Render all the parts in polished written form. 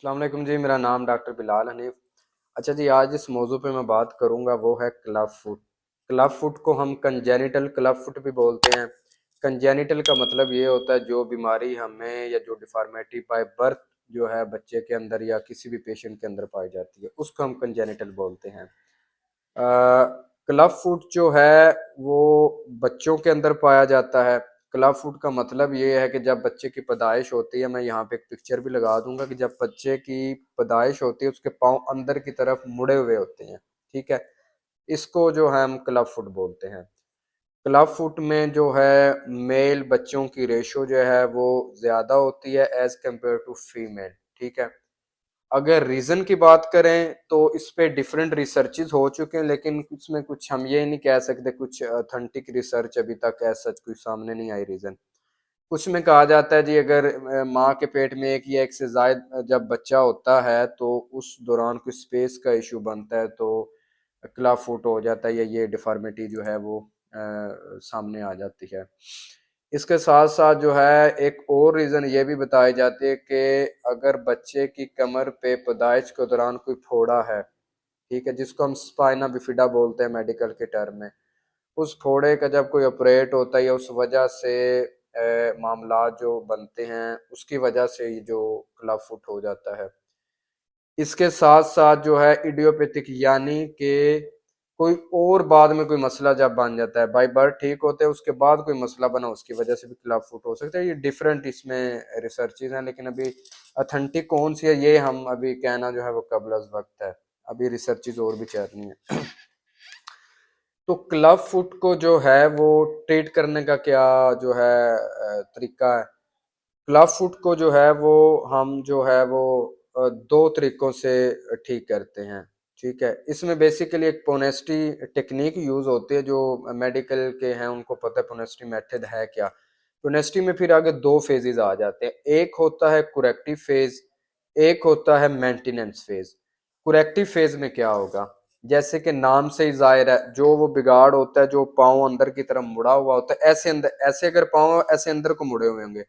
अस्सलाम वालेकुम जी। मेरा नाम डॉक्टर बिलाल हनीफ। अच्छा जी, आज जिस मौजू पे मैं बात करूंगा वो है क्लब फुट। क्लब फुट को हम कंजेनिटल क्लब फुट भी बोलते हैं। कंजेनिटल का मतलब ये होता है जो बीमारी हमें या जो डिफॉर्मेटी बाय बर्थ जो है बच्चे के अंदर या किसी भी पेशेंट के अंदर पाई जाती है उसको हम कंजेनिटल बोलते हैं। क्लब फुट जो है वो बच्चों के अंदर पाया जाता है। क्लब फुट का मतलब ये है कि जब बच्चे की पैदाइश होती है, मैं यहाँ पे एक पिक्चर भी लगा दूंगा कि जब बच्चे की पैदाइश होती है उसके पाँव अंदर की तरफ मुड़े हुए होते हैं। ठीक है, इसको जो है हम क्लब फुट बोलते हैं। क्लब फुट में जो है मेल बच्चों की रेशो जो है वो ज़्यादा होती है एज कम्पेयर टू फीमेल। ठीक है, अगर रीजन की बात करें तो इस पे डिफरेंट रिसर्चेज हो चुके हैं, लेकिन उसमें कुछ हम ये नहीं कह सकते, कुछ ऑथेंटिक रिसर्च अभी तक ऐसा कुछ सामने नहीं आई रीजन। कुछ में कहा जाता है जी, अगर माँ के पेट में एक या एक से ज्यादा जब बच्चा होता है तो उस दौरान कुछ स्पेस का इशू बनता है तो क्लब फुट हो जाता है या ये डिफॉर्मिटी जो है वो सामने आ जाती है। इसके साथ साथ जो है एक और रीज़न ये भी बताई जाती है कि अगर बच्चे की कमर पे पैदाइश के दौरान कोई फोड़ा है, ठीक है, जिसको हम स्पाइना बिफिडा बोलते हैं मेडिकल के टर्म में, उस फोड़े का जब कोई ऑपरेट होता है या उस वजह से मामला जो बनते हैं उसकी वजह से ये जो क्लब फुट हो जाता है। इसके साथ साथ जो है इडियोपैथिक यानी कि कोई और बाद में कोई मसला जब बन जाता है, बाई बर्थ ठीक होते हैं उसके बाद कोई मसला बना उसकी वजह से भी क्लब फुट हो सकता है। ये डिफरेंट इसमें रिसर्चेज हैं, लेकिन अभी अथेंटिक कौन सी है ये हम अभी कहना जो है वो कबल अज़ वक्त है। अभी रिसर्चेज और भी चल रही हैं। तो क्लब फुट को जो है वो ट्रीट करने का क्या जो है तरीका है। क्लब फुट को जो है वो हम जो है वो दो तरीकों से ठीक करते हैं। ठीक है, इसमें बेसिकली एक पोनेस्टी टेक्निक यूज होती है, जो मेडिकल के हैं उनको पता है पोनेस्टी मेथड है क्या। पोनेस्टी में फिर आगे दो फेजेस आ जाते हैं, एक होता है कुरेक्टिव फेज, एक होता है मेंटेनेंस फेज। कुरेक्टिव फेज में क्या होगा, जैसे कि नाम से ही जाहिर है, जो वो बिगाड़ होता है जो पाँव अंदर की तरफ मुड़ा हुआ होता है, ऐसे अंदर ऐसे अगर पाँव ऐसे अंदर को मुड़े हुए होंगे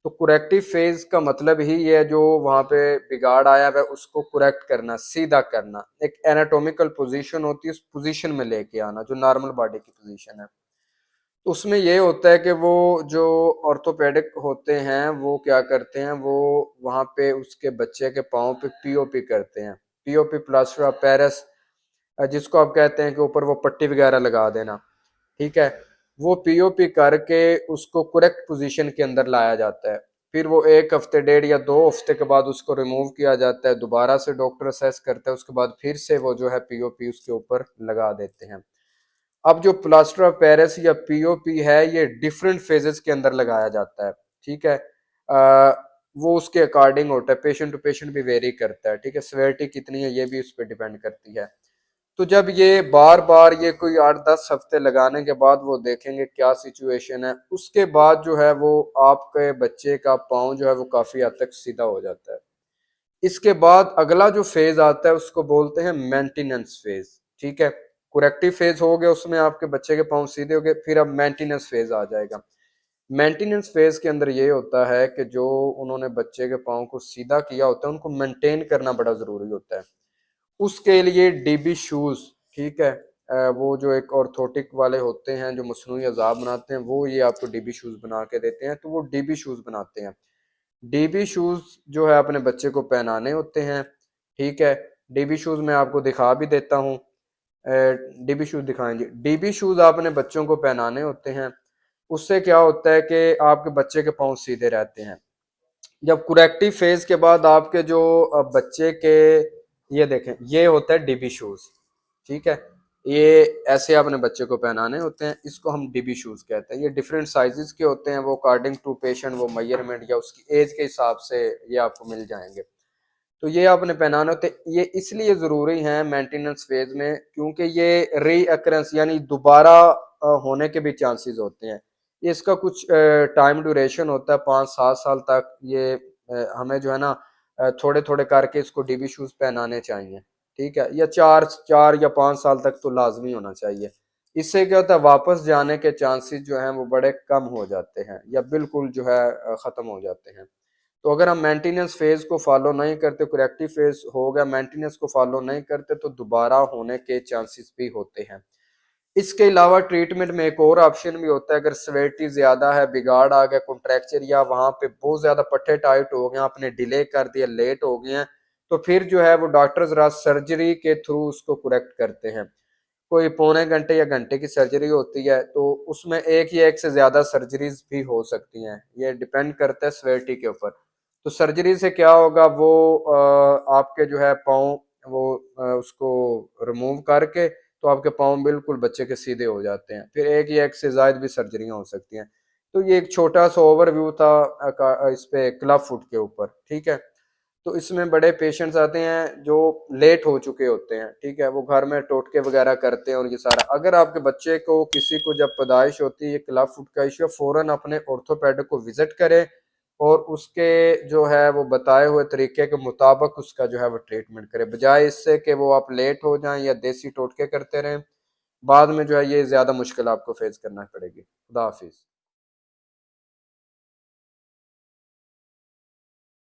तो कुरेक्टिव फेज का मतलब ही ये है जो वहां पे बिगाड़ आया है उसको कुरेक्ट करना, सीधा करना। एक एनाटॉमिकल पोजीशन होती है, उस पोजीशन में लेके आना जो नॉर्मल बॉडी की पोजीशन है। तो उसमें ये होता है कि वो जो ऑर्थोपेडिक होते हैं वो क्या करते हैं, वो वहां पे उसके बच्चे के पाँव पे पीओपी करते हैं। पीओपी प्लास्टर ऑफ पेरिस, जिसको आप कहते हैं कि ऊपर वो पट्टी वगैरह लगा देना। ठीक है, वो पीओपी करके उसको करेक्ट पोजीशन के अंदर लाया जाता है। फिर वो एक हफ्ते डेढ़ या दो हफ्ते के बाद उसको रिमूव किया जाता है, दोबारा से डॉक्टर असेस करता है, उसके बाद फिर से वो जो है पीओपी उसके ऊपर लगा देते हैं। अब जो प्लास्टर ऑफ पेरिस या पीओपी है ये डिफरेंट फेजेस के अंदर लगाया जाता है। ठीक है, वो उसके अकॉर्डिंग होता है, पेशेंट टू पेशेंट भी वेरी करता है। ठीक है, सेवेरिटी कितनी है ये भी उस पर डिपेंड करती है। तो जब ये बार बार ये कोई 8-10 हफ्ते लगाने के बाद वो देखेंगे क्या सिचुएशन है, उसके बाद जो है वो आपके बच्चे का पाँव जो है वो काफी हद तक सीधा हो जाता है। इसके बाद अगला जो फेज आता है उसको बोलते हैं मेंटेनेंस फेज। ठीक है, कुरेक्टिव फेज हो गया, उसमें आपके बच्चे के पाँव सीधे हो गए, फिर अब मेंटेनेंस फेज आ जाएगा। मेंटेनेंस फेज के अंदर ये होता है कि जो उन्होंने बच्चे के पाँव को सीधा किया होता है उनको मेंटेन करना बड़ा जरूरी होता है। उसके लिए डीबी शूज, ठीक है, वो जो एक ऑर्थोटिक वाले होते हैं जो मसनूई अज़ाब बनाते हैं वो ये आपको डीबी शूज बना के देते हैं, तो वो डीबी शूज बनाते हैं। डीबी शूज जो है अपने बच्चे को पहनाने होते हैं। ठीक है, डीबी शूज मैं आपको दिखा भी देता हूँ। डीबी शूज दिखाएंगे, डीबी शूज आपने बच्चों को पहनाने होते हैं। उससे क्या होता है कि आपके बच्चे के पाँव सीधे रहते हैं। जब कुरेक्टिव फेज के बाद आपके जो बच्चे के, ये देखें ये होता है डीबी शूज। ठीक है, ये ऐसे अपने बच्चे को पहनाने होते हैं, इसको हम डीबी शूज कहते हैं। ये डिफरेंट साइजेस के होते हैं, वो अकॉर्डिंग टू पेशेंट वो मेजरमेंट या उसकी एज के हिसाब से ये आपको मिल जाएंगे। तो ये आपने पहनाने होते, ये इसलिए ज़रूरी हैं मेंटेनेंस फेज में क्योंकि ये री अकरेंस यानी दोबारा होने के भी चांसेस होते हैं। ये इसका कुछ टाइम ड्यूरेशन होता है, 5-7 साल तक ये हमें जो है ना थोड़े थोड़े करके इसको डीबी शूज़ पहनाने चाहिए। ठीक है, या 4 4 या 5 साल तक तो लाजमी होना चाहिए। इससे क्या होता है, वापस जाने के चांसेस जो हैं वो बड़े कम हो जाते हैं या बिल्कुल जो है ख़त्म हो जाते हैं। तो अगर हम मेंटेनेंस फेज को फॉलो नहीं करते, करेक्टिव फेज हो गया, मेंटेनेंस को फॉलो नहीं करते तो दोबारा होने के चांसेस भी होते हैं। इसके अलावा ट्रीटमेंट में एक और ऑप्शन भी होता है, अगर सेवेरिटी ज्यादा है, बिगाड़ आ गया, कॉन्ट्रैक्चर या वहां पे बहुत ज्यादा पट्टे टाइट हो गए, आपने डिले कर दिया, लेट हो गए हैं, तो फिर जो है वो डॉक्टर जरा सर्जरी के थ्रू उसको करेक्ट करते हैं। कोई पौने घंटे या घंटे की सर्जरी होती है, तो उसमें एक या एक से ज्यादा सर्जरीज भी हो सकती हैं, ये डिपेंड करता है सेवेरिटी के ऊपर। तो सर्जरी से क्या होगा, वो आपके जो है पाँव वो उसको रिमूव करके तो आपके पाँव बिल्कुल बच्चे के सीधे हो जाते हैं। फिर एक या एक से ज्यादा भी सर्जरियां हो सकती हैं। तो ये एक छोटा सा ओवरव्यू था इस पे क्लब फुट के ऊपर, ठीक है। तो इसमें बड़े पेशेंट्स आते हैं जो लेट हो चुके होते हैं, ठीक है, वो घर में टोटके वगैरह करते हैं और ये सारा। अगर आपके बच्चे को किसी को जब पैदाइश होती है ये क्लब फुट का इश्यू, फौरन अपने ऑर्थोपेडिक को विजिट करें और उसके जो है वो बताए हुए तरीके के मुताबिक उसका जो है वो ट्रीटमेंट करें, बजाय इससे कि वो आप लेट हो जाएं या देसी टोटके करते रहें। बाद में जो है ये ज्यादा मुश्किल आपको फेस करना पड़ेगी। खुदा हाफिज।